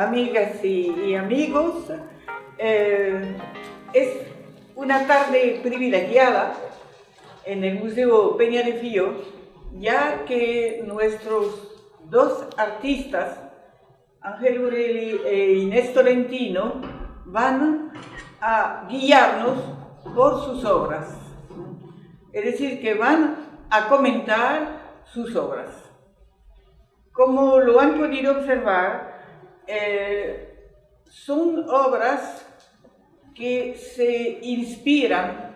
amigas y amigos. Es una tarde privilegiada en el Museo Peña de Fío, ya que nuestros dos artistas, Ángel Urelli e Inés Tolentino, van a guiarnos por sus obras. Es decir, que van a comentar sus obras. Como lo han podido observar, son obras que se inspiran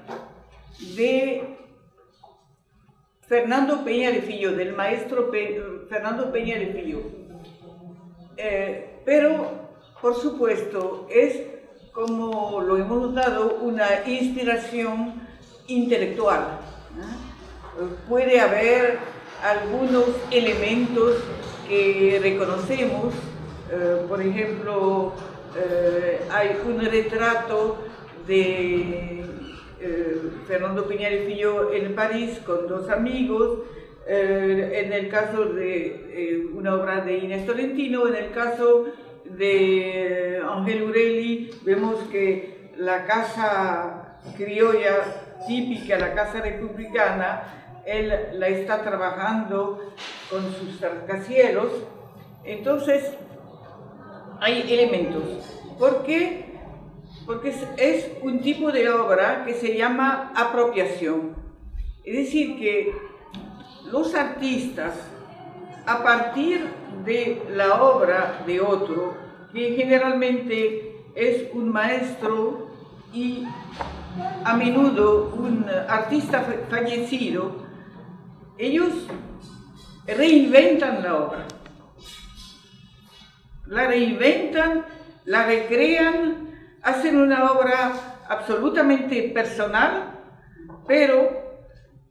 de Fernando Peña de Fío, del maestro Fernando Peña de Fío. Pero, por supuesto, es, como lo hemos dado, una inspiración intelectual. Puede haber algunos elementos que reconocemos, por ejemplo, hay un retrato de Fernando Peña de Fío en París con dos amigos, en el caso de una obra de Inés Tolentino. En el caso de Ángel Urelli vemos que la casa criolla típica, la casa republicana, él la está trabajando con sus rascacielos. Entonces hay elementos. ¿Por qué? Porque es un tipo de obra que se llama apropiación. Es decir, que los artistas, a partir de la obra de otro, que generalmente es un maestro y a menudo un artista fallecido, ellos reinventan la obra. La reinventan, la recrean, hacen una obra absolutamente personal, pero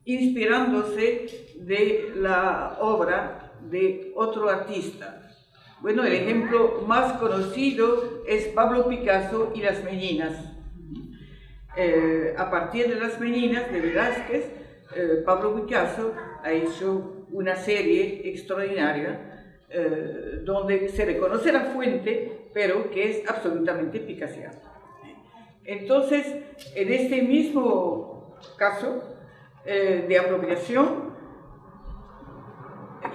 inspirándose de la obra de otro artista. Bueno, el ejemplo más conocido es Pablo Picasso y Las Meninas. A partir de Las Meninas de Velázquez, Pablo Picasso ha hecho una serie extraordinaria donde se reconoce la fuente, pero que es absolutamente picasiana. Entonces, en este mismo caso de apropiación,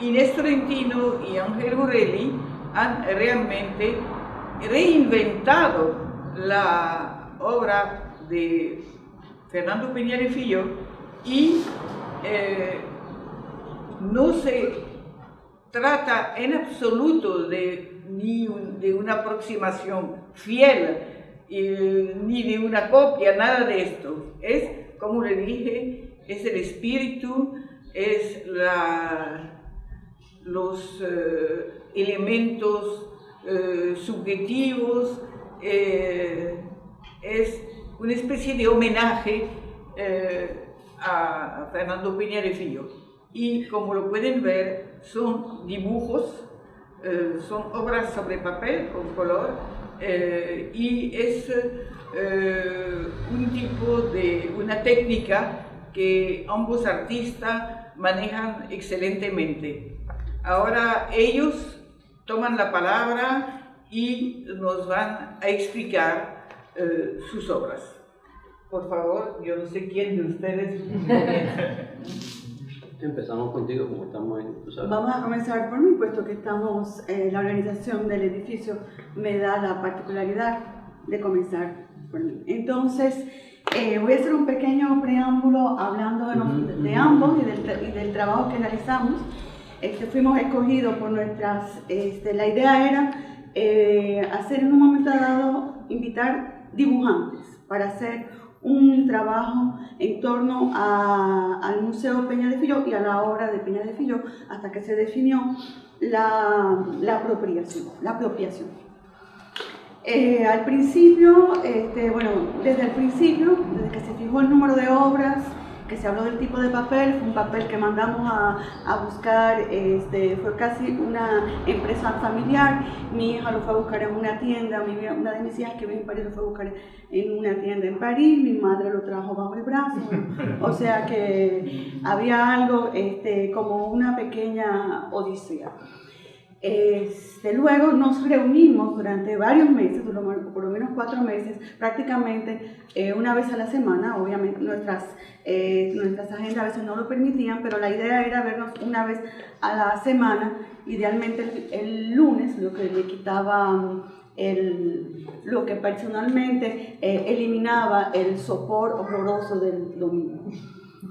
Inés Tolentino y Ángel Urelli han realmente reinventado la obra de Fernando Peña de Fío y no se trata en absoluto de una aproximación fiel ni de una copia, nada de esto. Es, como le dije, es el espíritu, es los elementos subjetivos, es una especie de homenaje a Fernando Peña de Fío. Y como lo pueden ver, son dibujos, son obras sobre papel con color, y es una técnica que ambos artistas manejan excelentemente. Ahora ellos toman la palabra y nos van a explicar sus obras. Por favor, yo no sé quién de ustedes comienza. Empezamos contigo, como estamos en... Vamos a comenzar por mí, puesto que estamos, la organización del edificio me da la particularidad de comenzar por mí. Entonces, voy a hacer un pequeño preámbulo hablando de ambos y del trabajo que realizamos. Fuimos escogidos por nuestras... la idea era hacer en un momento dado, invitar dibujantes para hacer un trabajo en torno al Museo Peña de Fío y a la obra de Peña de Fío, hasta que se definió la apropiación. Al principio, desde el principio, desde que se fijó el número de obras, que se habló del tipo de papel, fue un papel que mandamos a buscar, fue casi una empresa familiar. Mi hija lo fue a buscar en una tienda, una de mis hijas que vive en París lo fue a buscar en una tienda en París, mi madre lo trajo bajo el brazo, o sea que había algo como una pequeña odisea. Luego nos reunimos durante varios meses, por lo menos 4 meses, prácticamente una vez a la semana. Obviamente nuestras agendas a veces no lo permitían, pero la idea era vernos una vez a la semana, idealmente el lunes, lo que le quitaba lo que personalmente eliminaba el sopor horroroso del domingo.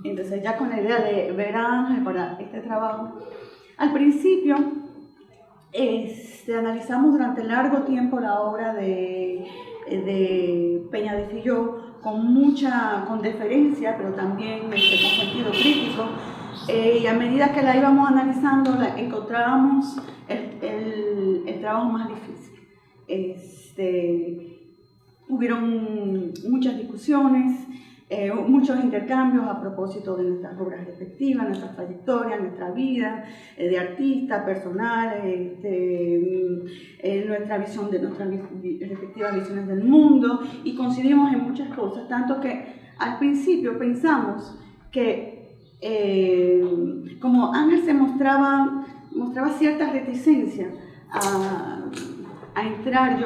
Entonces, ya con la idea de ver a Ángel para este trabajo, al principio analizamos durante largo tiempo la obra de Peña de Filló con deferencia, pero también con sentido crítico, y a medida que la íbamos analizando encontrábamos el trabajo más difícil. Hubieron muchas discusiones, muchos intercambios a propósito de nuestras obras respectivas, nuestras trayectorias, nuestra vida de artista, personal, nuestra visión de nuestras respectivas visiones del mundo, y coincidimos en muchas cosas, tanto que al principio pensamos que como Ángel mostraba cierta reticencia a entrar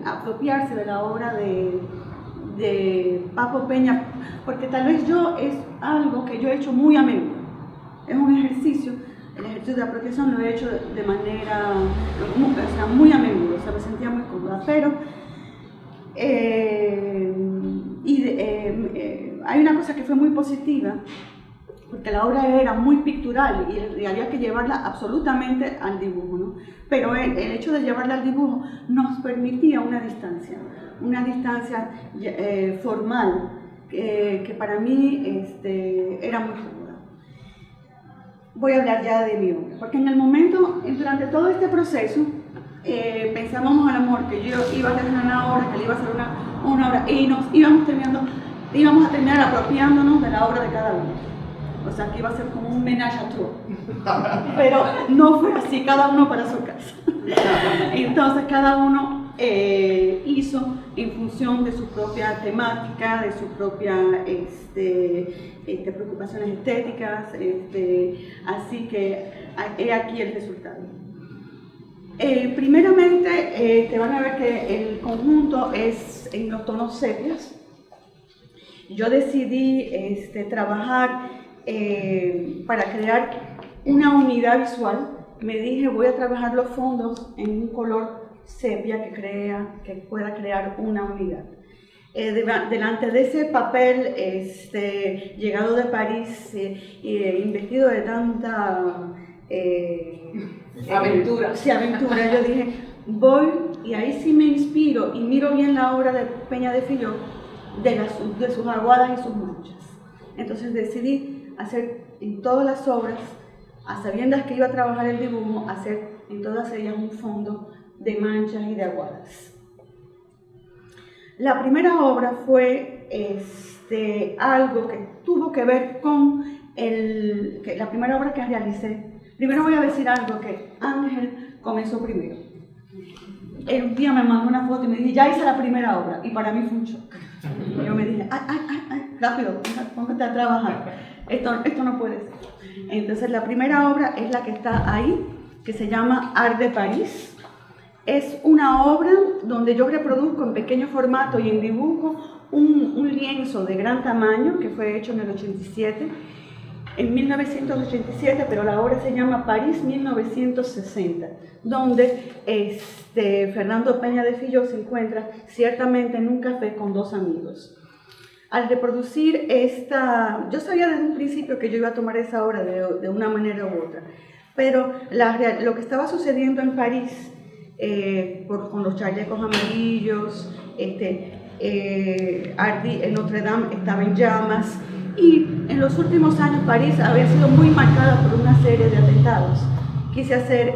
a apropiarse de la obra de Papo Peña, porque tal vez es algo que yo he hecho muy a menudo. Es un ejercicio, el ejercicio de apropiación lo he hecho de manera muy a menudo, o sea, me sentía muy cómoda, pero hay una cosa que fue muy positiva, porque la obra era muy pictural y había que llevarla absolutamente al dibujo, ¿no? Pero el hecho de llevarla al dibujo nos permitía una distancia formal que para mí era muy cómoda. Voy a hablar ya de mi obra, porque en el momento, durante todo este proceso, pensábamos al amor que yo iba a hacer una obra, que él iba a hacer una obra, y nos íbamos a terminar apropiándonos de la obra de cada uno. O sea, que iba a ser como un ménage à trois. Pero no fue así, cada uno para su casa. Entonces, cada uno hizo en función de su propia temática, de sus propias preocupaciones estéticas, así que he aquí el resultado. Primeramente, te van a ver que el conjunto es en los tonos sepias. Yo decidí trabajar para crear una unidad visual. Me dije, voy a trabajar los fondos en un color sepia que pueda crear una unidad. Delante de ese papel llegado de París, investido de tanta aventura, yo dije, voy y ahí sí me inspiro y miro bien la obra de Peña de Filló, de sus aguadas y sus manchas. Entonces decidí hacer en todas las obras, a sabiendas que iba a trabajar el dibujo, hacer en todas ellas un fondo de manchas y de aguadas. La primera obra fue algo que tuvo que ver con la primera obra que realicé. Primero voy a decir algo que Ángel comenzó primero. Un día me mandó una foto y me dijo, ya hice la primera obra, y para mí fue un shock. Y yo me dije, rápido, póngate a trabajar. Esto no puede ser. Entonces la primera obra es la que está ahí, que se llama Art de París. Es una obra donde yo reproduzco en pequeño formato y en dibujo un lienzo de gran tamaño que fue hecho en el 87, en 1987, pero la obra se llama París 1960, donde Fernando Peña de Filló se encuentra ciertamente en un café con 2 amigos. Al reproducir yo sabía desde un principio que yo iba a tomar esa obra de una manera u otra, pero lo que estaba sucediendo en París, con los chalecos amarillos, Notre Dame estaba en llamas, y en los últimos años París había sido muy marcada por una serie de atentados. Quise hacer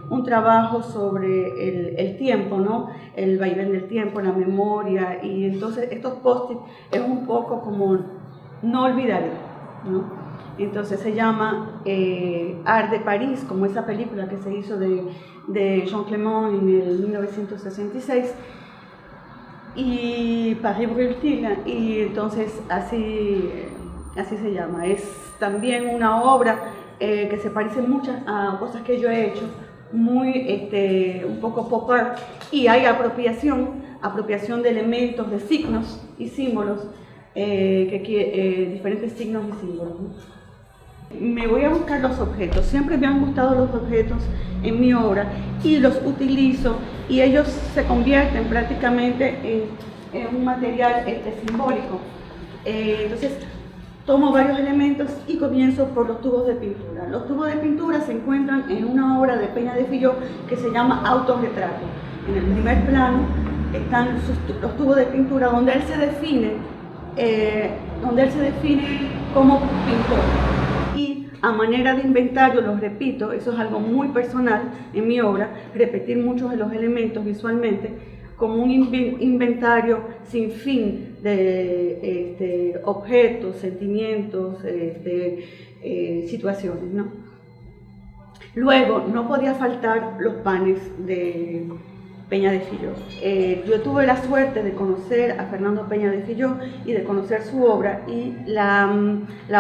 un trabajo sobre el tiempo, ¿no? El vaivén del tiempo, la memoria, y entonces estos post-it es un poco como no olvidaré, ¿no? Entonces se llama Art de París, como esa película que se hizo de Jean Clément en el 1966, y Paris Brûle-t-il, y entonces así se llama. Es también una obra que se parecen muchas a cosas que yo he hecho, muy, un poco pop art, y hay apropiación de elementos, de signos y símbolos, diferentes signos y símbolos, ¿no? Me voy a buscar los objetos, siempre me han gustado los objetos en mi obra y los utilizo y ellos se convierten prácticamente en un material simbólico. Entonces tomo varios elementos y comienzo por los tubos de pintura. Los tubos de pintura se encuentran en una obra de Peña de Filló que se llama Autorretrato. En el primer plano están los tubos de pintura donde él se define como pintor. Y a manera de inventario, los repito, eso es algo muy personal en mi obra, repetir muchos de los elementos visualmente, como un inventario sin fin de objetos, sentimientos, situaciones, ¿no? Luego, no podía faltar los panes de Peña de Filló. Yo tuve la suerte de conocer a Fernando Peña de Filló y de conocer su obra, y la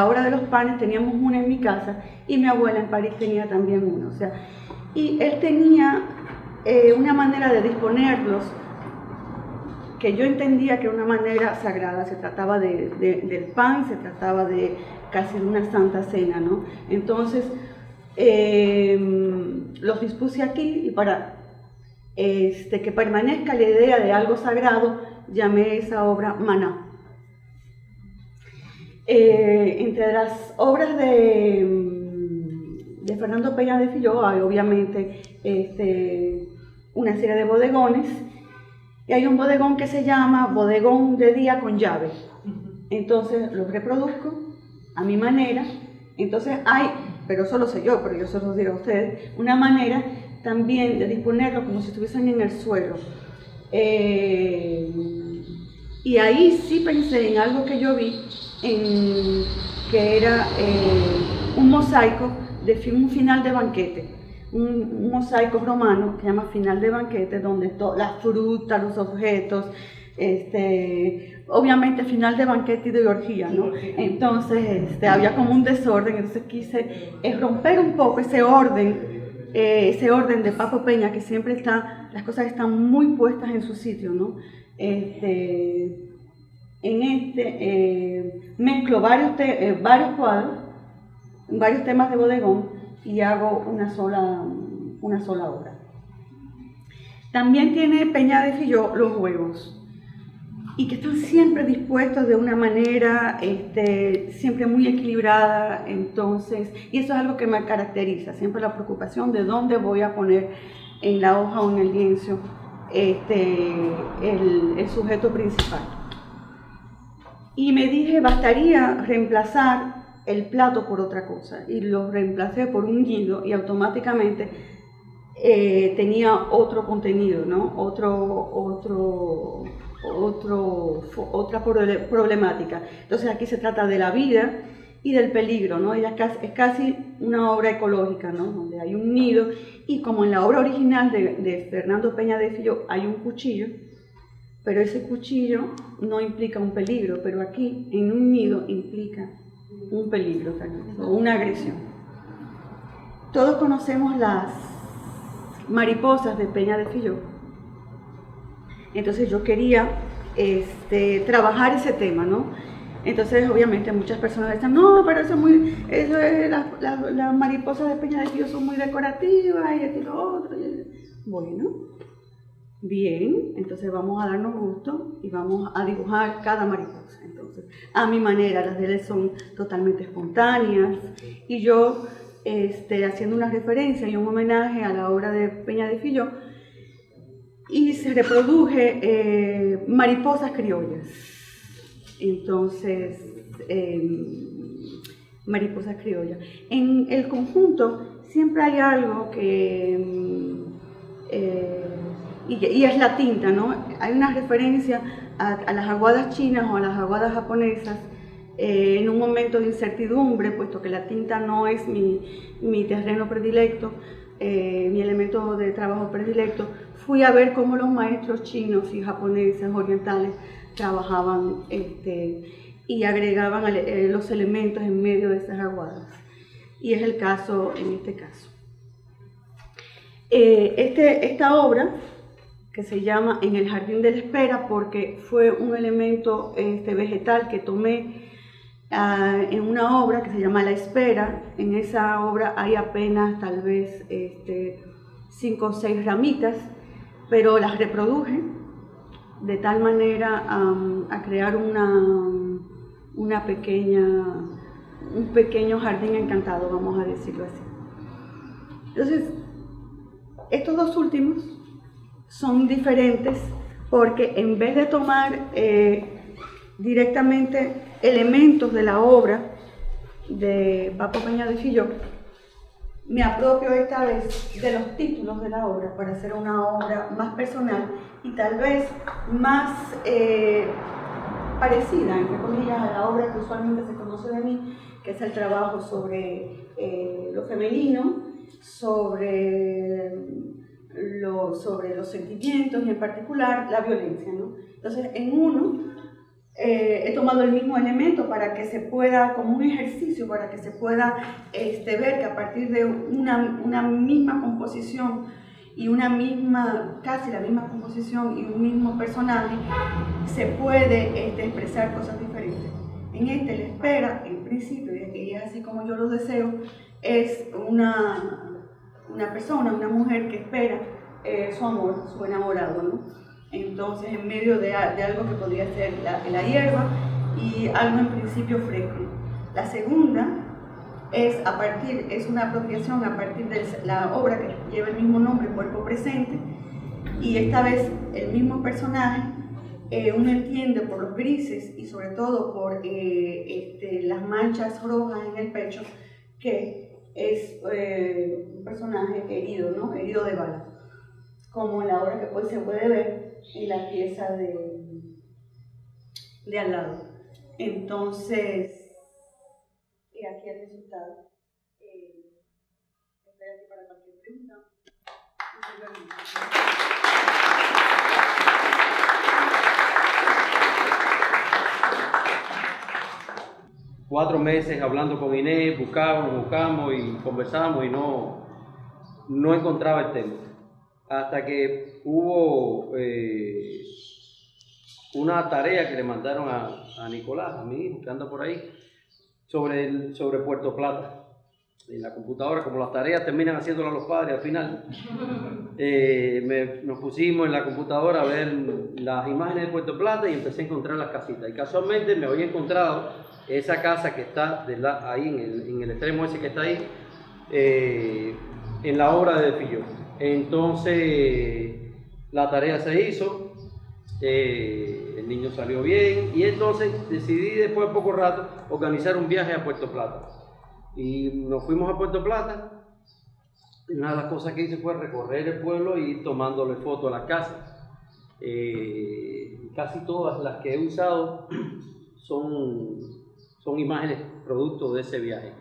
obra de los panes teníamos una en mi casa y mi abuela en París tenía también una, o sea, y él tenía una manera de disponerlos que yo entendía que era una manera sagrada. Se trataba del pan, se trataba de casi de una santa cena, ¿no? Entonces los dispuse aquí, y para que permanezca la idea de algo sagrado, llamé esa obra Maná. Entre las obras de Fernando Peña de Filló hay obviamente una serie de bodegones, y hay un bodegón que se llama Bodegón de Día con Llave. Entonces los reproduzco a mi manera. Entonces hay, pero eso lo sé yo, pero yo se los diré a ustedes, una manera también de disponerlo como si estuviesen en el suelo. Y ahí sí pensé en algo que yo vi, que era un mosaico de un final de banquete, un mosaico romano que se llama Final de Banquete, donde las frutas, los objetos, obviamente final de banquete y de orgía, ¿no? Entonces había como un desorden, entonces quise romper un poco ese orden de Papo Peña, que siempre las cosas están muy puestas en su sitio, ¿no? Mezclo varios cuadros, varios temas de bodegón, y hago una sola obra. También tiene Peña de Filló los huevos, y que están siempre dispuestos de una manera siempre muy equilibrada. Entonces, y eso es algo que me caracteriza, siempre la preocupación de dónde voy a poner en la hoja o en el lienzo el sujeto principal. Y me dije, bastaría reemplazar el plato por otra cosa, y lo reemplacé por un guido, y automáticamente tenía otro contenido, ¿no? Otra problemática. Entonces aquí se trata de la vida y del peligro, ¿no? Es casi una obra ecológica, ¿no? Donde hay un nido, y como en la obra original de Fernando Peña de Filló hay un cuchillo, pero ese cuchillo no implica un peligro, pero aquí en un nido implica un peligro o una agresión. Todos conocemos las mariposas de Peña de Filló. Entonces yo quería trabajar ese tema, ¿no? Entonces obviamente muchas personas dicen, no, pero las mariposas de Peña de Filló son muy decorativas, y esto y lo otro. Bueno, bien, entonces vamos a darnos gusto y vamos a dibujar cada mariposa. Entonces, a mi manera, las de él son totalmente espontáneas, y yo haciendo una referencia y un homenaje a la obra de Peña de Filló, y se reproduje mariposas criollas. Entonces, mariposas criollas. En el conjunto siempre hay algo que, y es la tinta, ¿no? Hay una referencia a las aguadas chinas o a las aguadas japonesas, en un momento de incertidumbre, puesto que la tinta no es mi terreno predilecto, mi elemento de trabajo predilecto. Fui a ver cómo los maestros chinos y japoneses orientales trabajaban y agregaban los elementos en medio de esas aguadas. y es el caso en este caso. Esta obra, que se llama En el Jardín de la Espera, porque fue un elemento vegetal que tomé en una obra que se llama La Espera. En esa obra hay apenas tal vez 5 o 6 ramitas, pero las reproduje de tal manera a crear un pequeño jardín encantado, vamos a decirlo así. Entonces, estos dos últimos son diferentes porque en vez de tomar directamente elementos de la obra de Papo Peña de Filló, me apropio esta vez de los títulos de la obra para hacer una obra más personal y tal vez más parecida, entre comillas, a la obra que usualmente se conoce de mí, que es el trabajo sobre lo femenino, sobre los sentimientos y en particular la violencia, ¿no? Entonces, en uno he tomado el mismo elemento para que se pueda, como un ejercicio, para que se pueda ver que a partir de una misma composición y casi la misma composición y un mismo personaje, se puede expresar cosas diferentes. En la espera, en principio, y es así como yo lo deseo, es una persona, una mujer que espera su amor, su enamorado, ¿no? Entonces, en medio de algo que podría ser la hierba y algo en principio fresco. La segunda es una apropiación a partir de la obra que lleva el mismo nombre, Cuerpo Presente, y esta vez el mismo personaje, uno entiende por los grises y sobre todo por las manchas rojas en el pecho, que es un personaje herido, ¿no? Herido de bala, como en la obra que hoy se puede ver en la pieza de al lado. Entonces, aquí el resultado. Estoy aquí para cualquier pregunta. Cuatro meses hablando con Inés, buscamos y conversamos y no encontraba el tema. Hasta que hubo una tarea que le mandaron a Nicolás, a mi hijo, que anda por ahí, sobre Puerto Plata. En la computadora, como las tareas terminan haciéndolas los padres al final, nos pusimos en la computadora a ver las imágenes de Puerto Plata y empecé a encontrar las casitas. Y casualmente me había encontrado esa casa que está ahí en el extremo ese que está ahí, en la obra de Filló. Entonces la tarea se hizo, el niño salió bien y entonces decidí después de poco rato organizar un viaje a Puerto Plata. Y nos fuimos a Puerto Plata. Una de las cosas que hice fue recorrer el pueblo y ir tomándole fotos a las casas. Casi todas las que he usado son imágenes producto de ese viaje.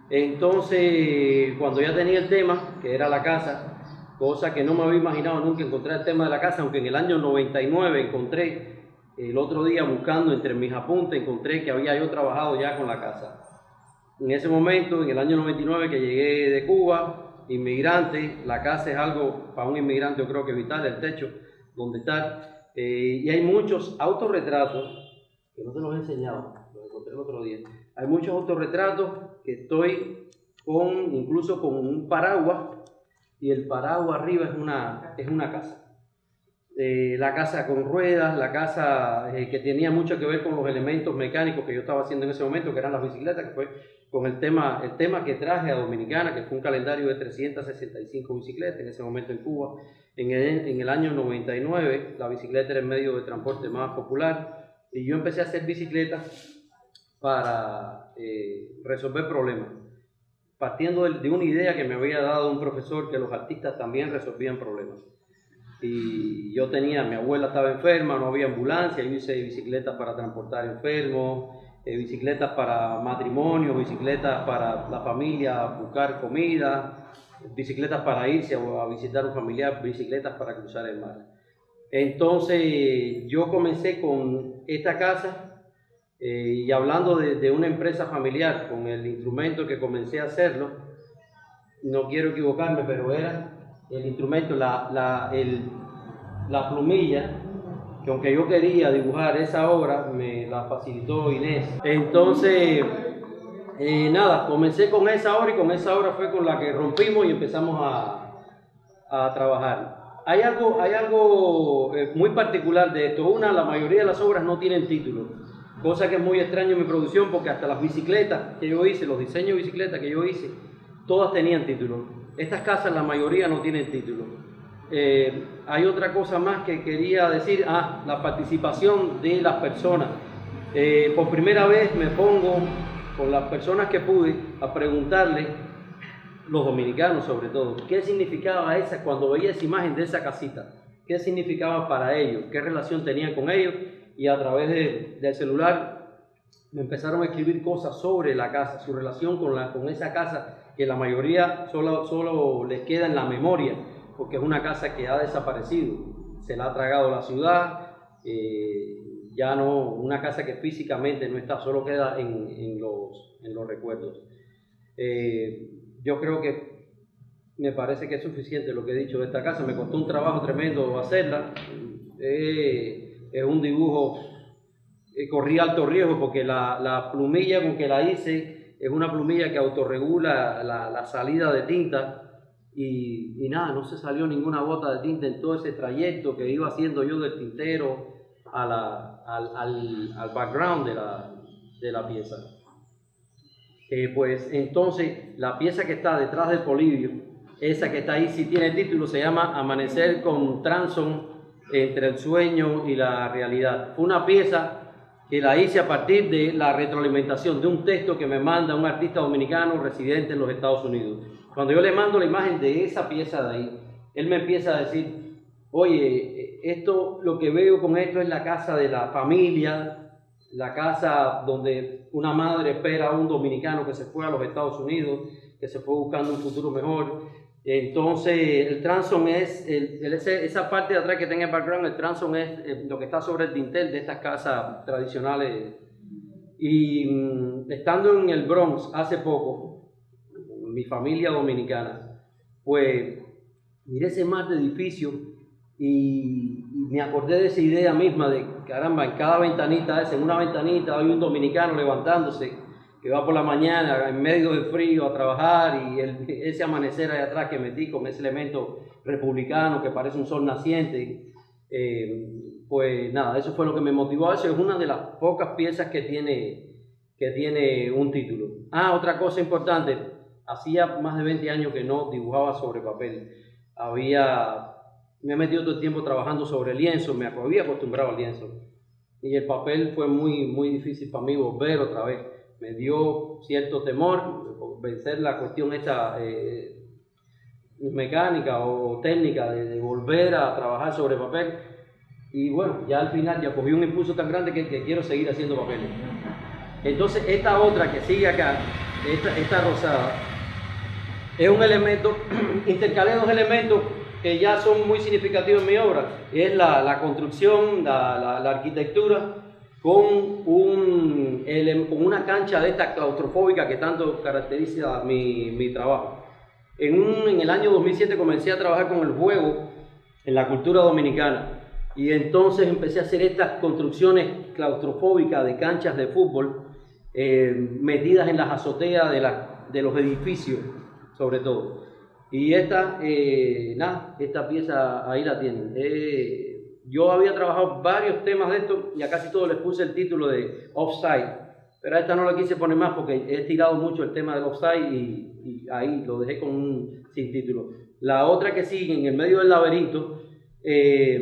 Entonces, cuando ya tenía el tema, que era la casa, cosa que no me había imaginado nunca encontrar el tema de la casa, aunque en el año 99 encontré, el otro día buscando entre mis apuntes, encontré que había yo trabajado ya con la casa. En ese momento, en el año 99 que llegué de Cuba, inmigrante, la casa es algo para un inmigrante yo creo que vital, el techo donde estar, y hay muchos autorretratos que no te los he enseñado, los encontré el otro día. Hay muchos autorretratos que estoy incluso con un paraguas, y el paraguas arriba es una casa. La casa con ruedas, la casa que tenía mucho que ver con los elementos mecánicos que yo estaba haciendo en ese momento, que eran las bicicletas, que fue con el tema que traje a Dominicana, que fue un calendario de 365 bicicletas en ese momento en Cuba. En el año 99 la bicicleta era el medio de transporte más popular y yo empecé a hacer bicicletas para resolver problemas, partiendo de una idea que me había dado un profesor, que los artistas también resolvían problemas. Y yo tenía, mi abuela estaba enferma, no había ambulancia, yo hice bicicletas para transportar enfermos, bicicletas para matrimonio, bicicletas para la familia, buscar comida, bicicletas para irse a visitar a un familiar, bicicletas para cruzar el mar. Entonces yo comencé con esta casa Y hablando de una empresa familiar, con el instrumento que comencé a hacerlo, no quiero equivocarme, pero era el instrumento, la plumilla, que aunque yo quería dibujar esa obra, me la facilitó Inés. Entonces, nada, comencé con esa obra y con esa obra fue con la que rompimos y empezamos a trabajar. Hay algo muy particular de esto. La mayoría de las obras no tienen título, cosa que es muy extraño en mi producción porque hasta las bicicletas que yo hice, los diseños de bicicletas que yo hice, todas tenían título. Estas casas, la mayoría no tienen título. Hay otra cosa más que quería decir, la participación de las personas. Por primera vez me pongo con las personas que pude a preguntarle, los dominicanos sobre todo, qué significaba cuando veía esa imagen de esa casita, qué significaba para ellos, qué relación tenían con ellos, y a través del celular me empezaron a escribir cosas sobre la casa, su relación con esa casa, que la mayoría solo les queda en la memoria, porque es una casa que ha desaparecido, se la ha tragado la ciudad, ya no, una casa que físicamente no está, solo queda en los recuerdos. Yo creo que me parece que es suficiente lo que he dicho de esta casa. Me costó un trabajo tremendo hacerla. Es un dibujo, corrí alto riesgo porque la plumilla con que la hice es una plumilla que autorregula la salida de tinta y nada, no se salió ninguna gota de tinta en todo ese trayecto que iba haciendo yo del tintero al background de la pieza. Pues entonces la pieza que está detrás del Polibio, esa que está ahí, si tiene título, se llama Amanecer con Transon entre el sueño y la realidad. Fue una pieza que la hice a partir de la retroalimentación de un texto que me manda un artista dominicano residente en los Estados Unidos. Cuando yo le mando la imagen de esa pieza de ahí, él me empieza a decir, oye, lo que veo con esto es la casa de la familia, la casa donde una madre espera a un dominicano que se fue a los Estados Unidos, que se fue buscando un futuro mejor. Entonces el transom es, esa parte de atrás que tenga el background, el transom es lo que está sobre el dintel de estas casas tradicionales. Y estando en el Bronx hace poco, mi familia dominicana, pues miré ese mar de edificios y me acordé de esa idea misma de, caramba, en cada ventanita, en una ventanita hay un dominicano levantándose que va por la mañana en medio del frío a trabajar y ese amanecer ahí atrás que metí con ese elemento republicano que parece un sol naciente, pues nada, eso fue lo que me motivó a eso. Es una de las pocas piezas que tiene un título. Otra cosa importante, hacía más de 20 años que no dibujaba sobre papel. Me he metido todo el tiempo trabajando sobre lienzo, me había acostumbrado al lienzo y el papel fue muy, muy difícil para mí volver otra vez. Me dio cierto temor vencer la cuestión esta mecánica o técnica de volver a trabajar sobre papel y bueno, ya al final ya cogí un impulso tan grande que quiero seguir haciendo papeles. Entonces esta otra que sigue acá, esta rosada, es un elemento, intercalé dos elementos que ya son muy significativos en mi obra, es la construcción, la arquitectura con una cancha de esta claustrofóbica que tanto caracteriza mi trabajo. En el año 2007 comencé a trabajar con el juego en la cultura dominicana y entonces empecé a hacer estas construcciones claustrofóbicas de canchas de fútbol metidas en las azoteas de los edificios sobre todo. Y esta pieza ahí la tienen. Yo había trabajado varios temas de esto y a casi todos les puse el título de Offside, pero a esta no la quise poner más porque he tirado mucho el tema del Offside y ahí lo dejé con un sin título. La otra que sigue en el medio del laberinto es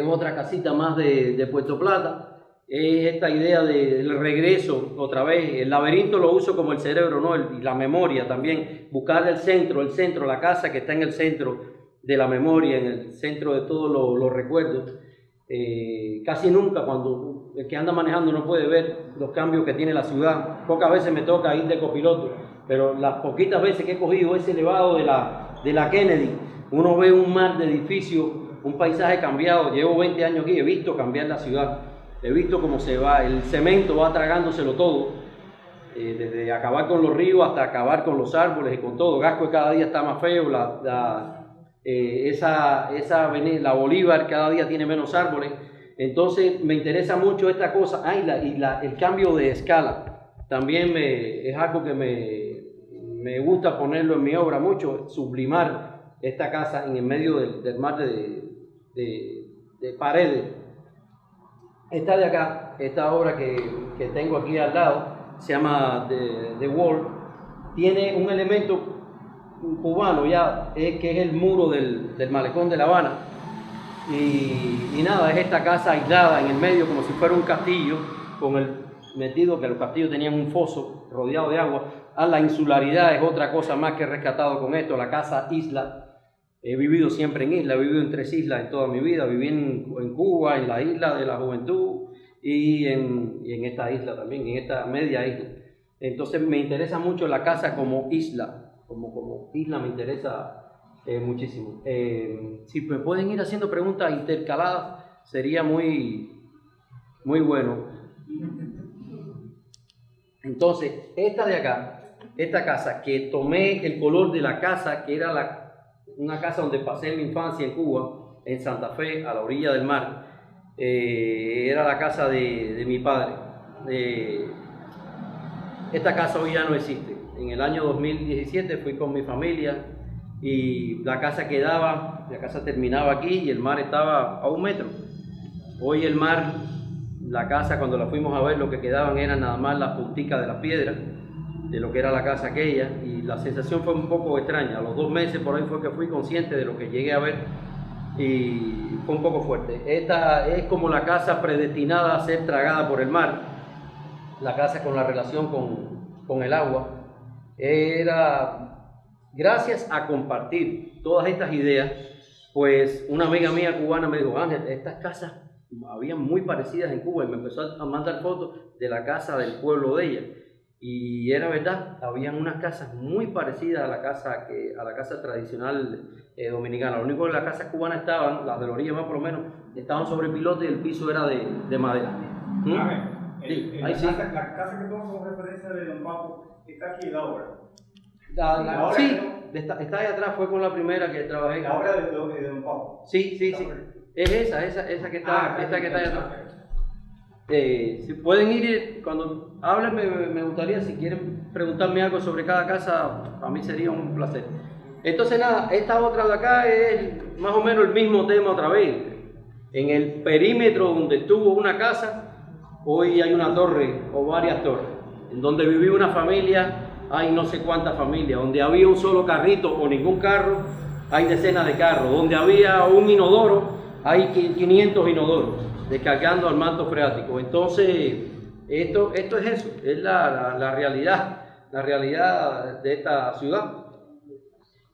otra casita más de Puerto Plata. Es esta idea del regreso otra vez. El laberinto lo uso como el cerebro, ¿no? Y la memoria también, buscar el centro, la casa que está en el centro de la memoria, en el centro de todos los recuerdos. Casi nunca cuando el que anda manejando no puede ver los cambios que tiene la ciudad. Pocas veces me toca ir de copiloto, pero las poquitas veces que he cogido ese elevado de la Kennedy, uno ve un mar de edificios, un paisaje cambiado. Llevo 20 años aquí, he visto cambiar la ciudad. he visto cómo se va, el cemento va tragándoselo todo, desde acabar con los ríos hasta acabar con los árboles y con todo. Gascue cada día está más feo, la Bolívar cada día tiene menos árboles. Entonces me interesa mucho esta cosa. El cambio de escala también es algo que me gusta ponerlo en mi obra mucho, sublimar esta casa en el medio del mar de paredes. Esta de acá, esta obra que tengo aquí al lado, se llama The Wall, tiene un elemento cubano ya, que es el muro del malecón de La Habana. Y nada, es esta casa aislada en el medio como si fuera un castillo, con el metido que los castillos tenían un foso rodeado de agua. La insularidad es otra cosa más que he rescatado con esto, la casa isla. He vivido siempre en isla, he vivido en 3 islas en toda mi vida. Viví en Cuba, en la isla de la Juventud y en esta isla también, en esta media isla. Entonces me interesa mucho la casa como isla, como isla me interesa muchísimo. Si me pueden ir haciendo preguntas intercaladas, sería muy bueno. Entonces, esta de acá, esta casa, que tomé el color de la casa, que era una casa donde pasé mi infancia en Cuba, en Santa Fe, a la orilla del mar, era la casa de mi padre. Esta casa hoy ya no existe. En el año 2017 fui con mi familia y la casa terminaba aquí y el mar estaba a 1 metro. Hoy el mar, la casa, cuando la fuimos a ver, lo que quedaban eran nada más las punticas de las piedras de lo que era la casa aquella, y la sensación fue un poco extraña. A los 2 meses por ahí fue que fui consciente de lo que llegué a ver y fue un poco fuerte. Esta es como la casa predestinada a ser tragada por el mar, la casa con la relación con el agua. Era gracias a compartir todas estas ideas, pues una amiga mía cubana me dijo: Ángel, estas casas habían muy parecidas en Cuba, y me empezó a mandar fotos de la casa del pueblo de ella. Y era verdad, habían unas casas muy parecidas a la casa tradicional dominicana. Lo único que las casas cubanas estaban, las de la orilla más por lo menos, estaban sobre pilote y el piso era de madera. La casa que tomo como referencia de Don Papo está aquí en la obra. Sí, está ahí atrás, fue con la primera que trabajé. La obra de Don Papo. Sí. Es esa que está ahí atrás. Si pueden ir, cuando hablen, me gustaría, si quieren preguntarme algo sobre cada casa, a mí sería un placer. Entonces nada, esta otra de acá es más o menos el mismo tema otra vez. En el perímetro donde estuvo una casa, hoy hay una torre o varias torres. En donde vivía una familia, hay no sé cuántas familias. Donde había un solo carrito o ningún carro, hay decenas de carros. Donde había un inodoro, hay 500 inodoros descargando al manto freático. Entonces, esto es eso, es la realidad de esta ciudad.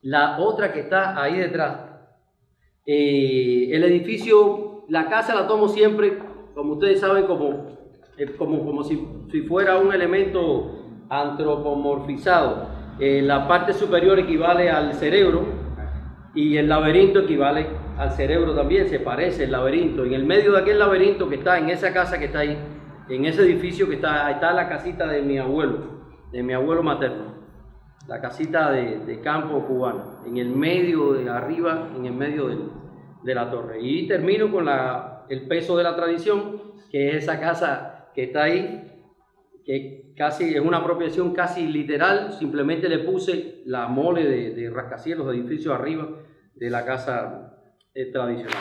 La otra que está ahí detrás, el edificio, la casa la tomo siempre, como ustedes saben, como si fuera un elemento antropomorfizado. La parte superior equivale al cerebro, y el laberinto equivale al cerebro también, se parece el laberinto. En el medio de aquel laberinto que está en esa casa que está ahí, en ese edificio que está la casita de mi abuelo materno, la casita de campo cubana, en el medio de arriba, en el medio de la torre. Y termino con el peso de la tradición, que es esa casa que está ahí, que casi es una apropiación casi literal. Simplemente le puse la mole de rascacielos, de edificios arriba de la casa tradicional.